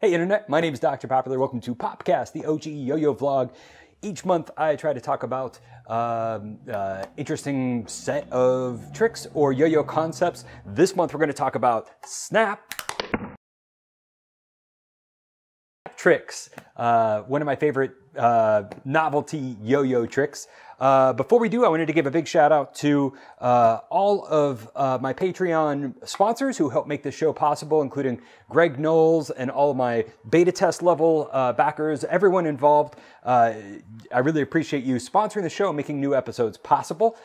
Hey Internet, my name is Dr. Popular. Welcome to PopCast, the OG yo-yo vlog. Each month I try to talk about interesting set of tricks or yo-yo concepts. This month we're going to talk about snap tricks, one of my favorite novelty yo-yo tricks. Before we do, I wanted to give a big shout out to all of my Patreon sponsors who help make this show possible, including Greg Knowles and all of my beta test level backers, everyone involved. I really appreciate you sponsoring the show and making new episodes possible.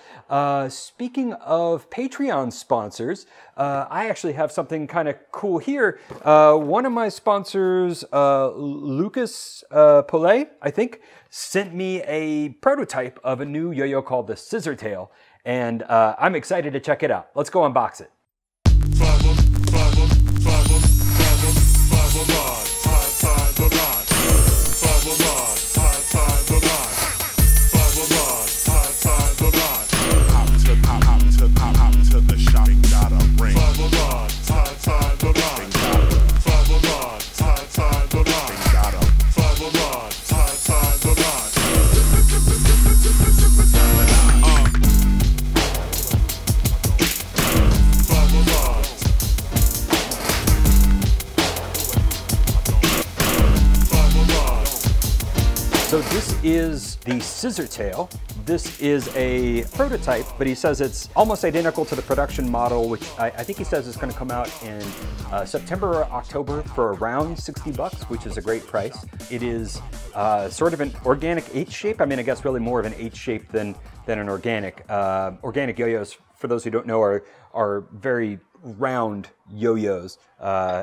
Speaking of Patreon sponsors, I actually have something kind of cool here. One of my sponsors, Lucas Pollet, I think, sent me a prototype of a new yo-yo called the Scissortail, and I'm excited to check it out. Let's go unbox it. So this is the Scissortail. This is a prototype, but he says it's almost identical to the production model, which I think he says is going to come out in September or October for around 60 bucks, which is a great price. It is sort of an organic H shape. I mean, I guess really more of an H shape than an organic. Organic yo-yos, for those who don't know, are very round yo-yos.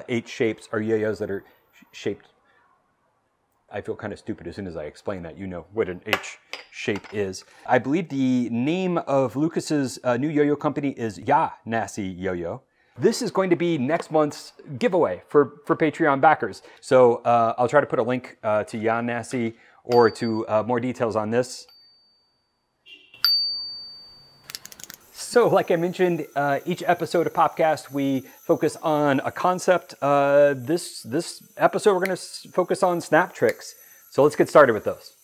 H shapes are yo-yos that are shaped. I feel kind of stupid as soon as I explain that. You know what an H shape is. I believe the name of Lucas's new yo-yo company is Ya Nasty Yo-Yo. This is going to be next month's giveaway for Patreon backers. So I'll try to put a link to Ya Nasty or to more details on this. So like I mentioned, each episode of PopCast, we focus on a concept. This episode, we're going to focus on snap tricks. So let's get started with those.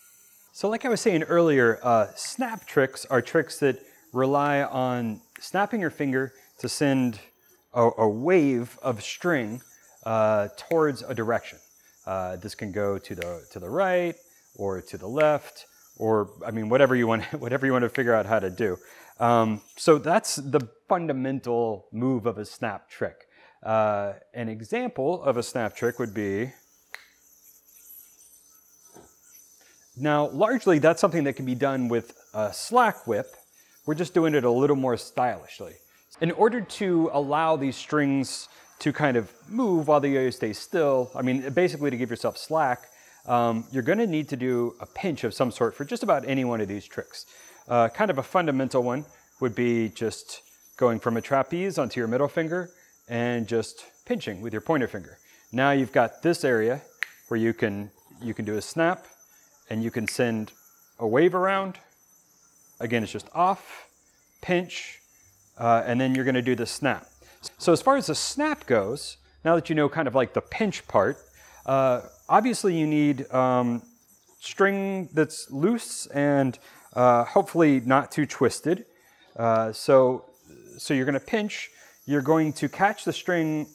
So like I was saying earlier, snap tricks are tricks that rely on snapping your finger to send a wave of string towards a direction. This can go to the right or to the left, or I mean whatever you want to figure out how to do. So that's the fundamental move of a snap trick. An example of a snap trick would be, now largely that's something that can be done with a slack whip. We're just doing it a little more stylishly. In order to allow these strings to kind of move while the yo-yo stays still, I mean basically to give yourself slack, you're going to need to do a pinch of some sort for just about any one of these tricks. Kind of a fundamental one would be just going from a trapeze onto your middle finger and just pinching with your pointer finger. Now you've got this area where you can do a snap and you can send a wave around. Again, it's just off, pinch, and then you're going to do the snap. So as far as the snap goes, now that you know kind of like the pinch part, obviously you need string that's loose and hopefully not too twisted. So you're going to pinch, you're going to catch the string,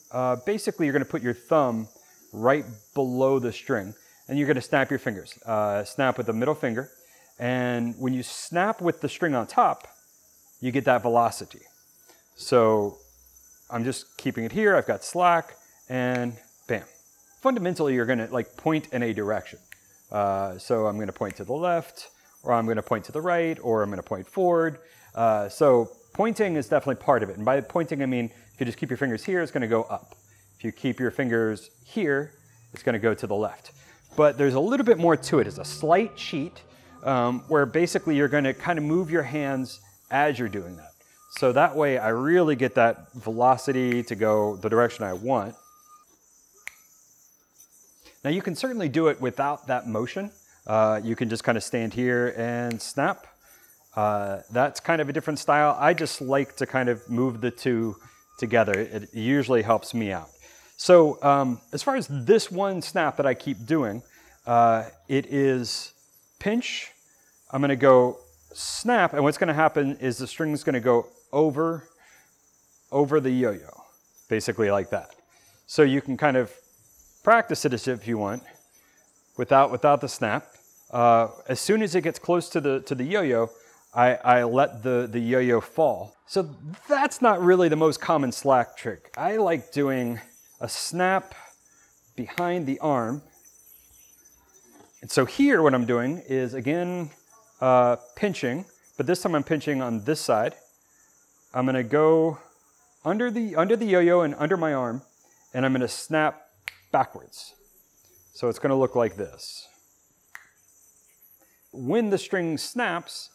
basically you're going to put your thumb right below the string and you're going to snap your fingers. Snap with the middle finger, and when you snap with the string on top, you get that velocity. So I'm just keeping it here, I've got slack, and bam. Fundamentally you're going to like point in a direction. So I'm going to point to the left, or I'm going to point to the right, or I'm going to point forward. So pointing is definitely part of it. And by pointing, I mean, if you just keep your fingers here, it's going to go up. If you keep your fingers here, it's going to go to the left. But there's a little bit more to it. It's a slight cheat where basically you're going to kind of move your hands as you're doing that. So that way I really get that velocity to go the direction I want. Now you can certainly do it without that motion. You can just kind of stand here and snap. That's kind of a different style. I just like to kind of move the two together. It usually helps me out. So as far as this one snap that I keep doing, it is pinch. I'm going to go snap, and what's going to happen is the string is going to go over the yo-yo, basically like that. So you can kind of practice it as if you want, without the snap. As soon as it gets close to the yo-yo, I let the yo-yo fall. So that's not really the most common slack trick. I like doing a snap behind the arm. And so here what I'm doing is, again, pinching, but this time I'm pinching on this side. I'm going to go under the yo-yo and under my arm, and I'm going to snap backwards. So it's going to look like this. When the string snaps,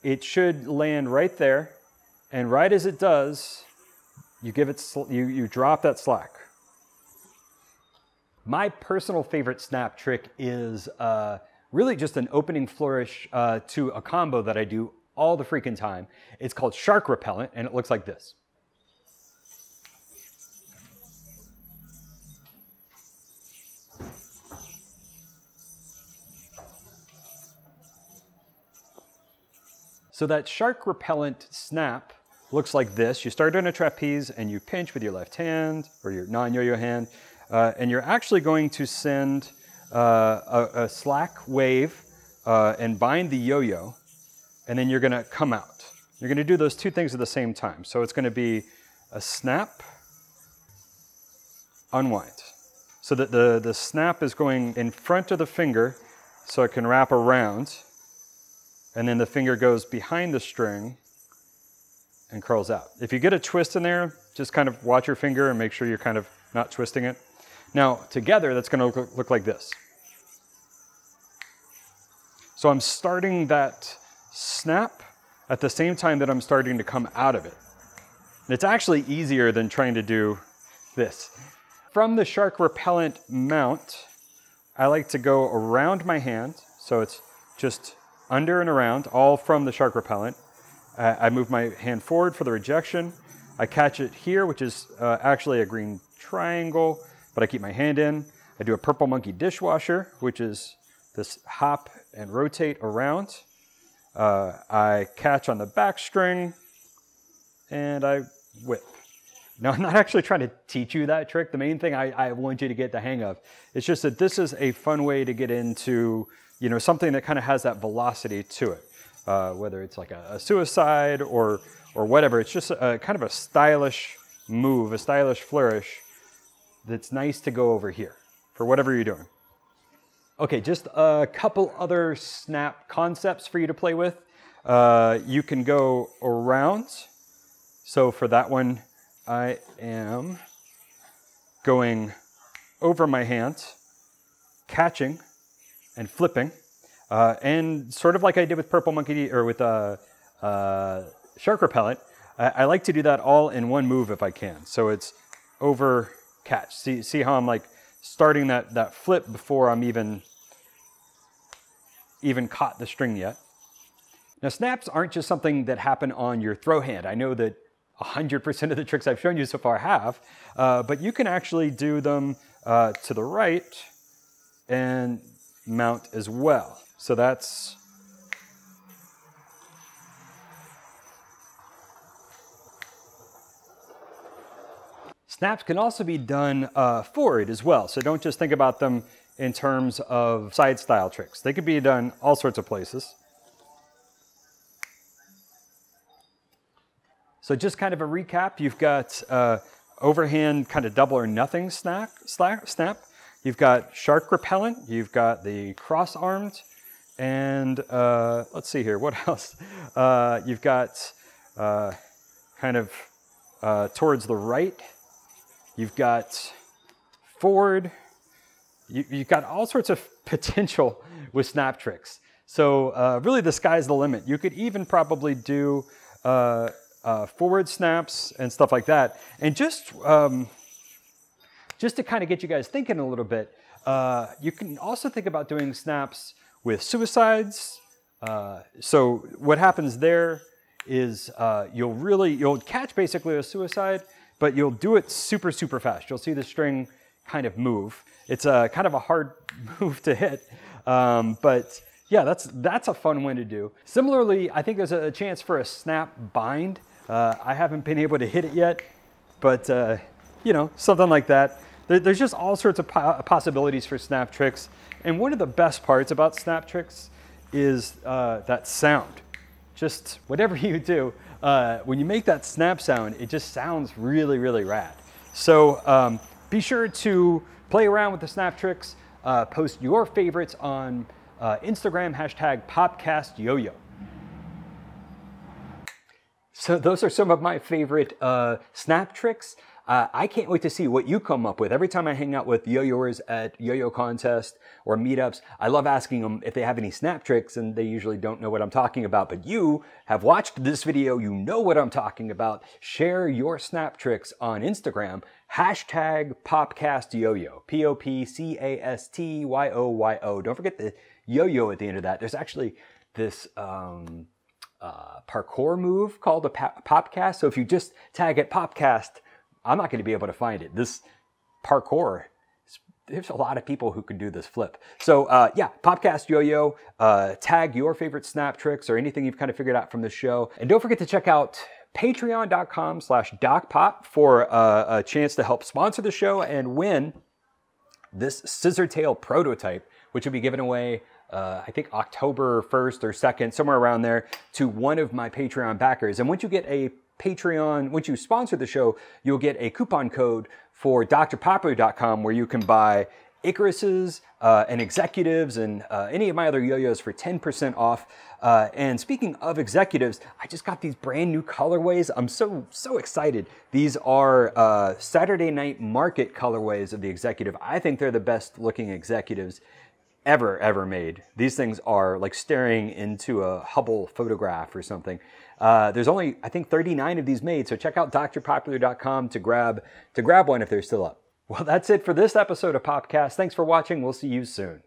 it should land right there, and right as it does, you drop that slack. My personal favorite snap trick is really just an opening flourish to a combo that I do all the freaking time. It's called Shark Repellant, and it looks like this. So that Shark Repellant snap looks like this. You start in a trapeze and you pinch with your left hand or your non-yo-yo hand, and you're actually going to send a slack wave and bind the yo-yo, and then you're going to come out. You're going to do those two things at the same time. So it's going to be a snap, unwind. So that the snap is going in front of the finger so it can wrap around, and then the finger goes behind the string and curls out. If you get a twist in there, just kind of watch your finger and make sure you're kind of not twisting it. Now, together, that's going to look like this. So I'm starting that snap at the same time that I'm starting to come out of it. And it's actually easier than trying to do this. From the Shark Repellant mount, I like to go around my hand. So it's just under and around, all from the Shark Repellant. I move my hand forward for the rejection. I catch it here, which is actually a green triangle, but I keep my hand in. I do a purple monkey dishwasher, which is this hop and rotate around. I catch on the back string, and I whip. Now, I'm not actually trying to teach you that trick. The main thing I want you to get the hang of, it's just that this is a fun way to get into something that kind of has that velocity to it, whether it's like a suicide or whatever. It's just kind of a stylish move, a stylish flourish that's nice to go over here for whatever you're doing. Okay, just a couple other snap concepts for you to play with. You can go around. So for that one, I am going over my hand, catching, and flipping, and sort of like I did with Purple Monkey or with Shark Repellant, I like to do that all in one move if I can. So it's over, catch. See how I'm like starting that flip before I'm even caught the string yet. Now snaps aren't just something that happen on your throw hand. I know that 100% of the tricks I've shown you so far have, but you can actually do them to the right and mount as well. So that's snaps can also be done forward as well. So don't just think about them in terms of side style tricks. They could be done all sorts of places. So just kind of a recap, you've got overhand kind of double or nothing snap. You've got Shark Repellant, you've got the cross-armed, and let's see here, what else? You've got kind of towards the right, you've got forward, you've got all sorts of potential with snap tricks. So really the sky's the limit. You could even probably do forward snaps and stuff like that. And just to kind of get you guys thinking a little bit, you can also think about doing snaps with suicides. So what happens there is you'll catch basically a suicide, but you'll do it super, super fast. You'll see the string kind of move. It's a kind of a hard move to hit, but yeah, that's a fun one to do. Similarly, I think there's a chance for a snap bind. I haven't been able to hit it yet, but you know, something like that. There's just all sorts of possibilities for snap tricks. And one of the best parts about snap tricks is that sound. Just whatever you do, when you make that snap sound, it just sounds really, really rad. So be sure to play around with the snap tricks, post your favorites on Instagram, hashtag PopCastYoYo. So those are some of my favorite snap tricks. I can't wait to see what you come up with. Every time I hang out with yo-yoers at yo-yo contest or meetups, I love asking them if they have any snap tricks, and they usually don't know what I'm talking about. But you have watched this video, you know what I'm talking about. Share your snap tricks on Instagram, hashtag PopCastYoYo, PopCastYoYo. Don't forget the yo-yo at the end of that. There's actually this parkour move called a PopCast. So if you just tag it PopCast, I'm not going to be able to find it. This parkour, there's a lot of people who can do this flip. So yeah, PopCastYoYo, tag your favorite snap tricks or anything you've kind of figured out from the show. And don't forget to check out patreon.com/DocPop for a chance to help sponsor the show and win this Scissortail prototype, which will be given away I think October 1st or 2nd, somewhere around there, to one of my Patreon backers. And once you get a Patreon, once you sponsor the show, you'll get a coupon code for drpopular.com where you can buy Icarus's and Executives and any of my other yo-yos for 10% off. And speaking of Executives, I just got these brand new colorways. I'm so excited. These are Saturday Night Market colorways of the Executive. I think they're the best looking Executives ever made. These things are like staring into a Hubble photograph or something. There's only, I think, 39 of these made, so check out drpopular.com to grab one if they're still up. Well, that's it for this episode of PopCast. Thanks for watching. We'll see you soon.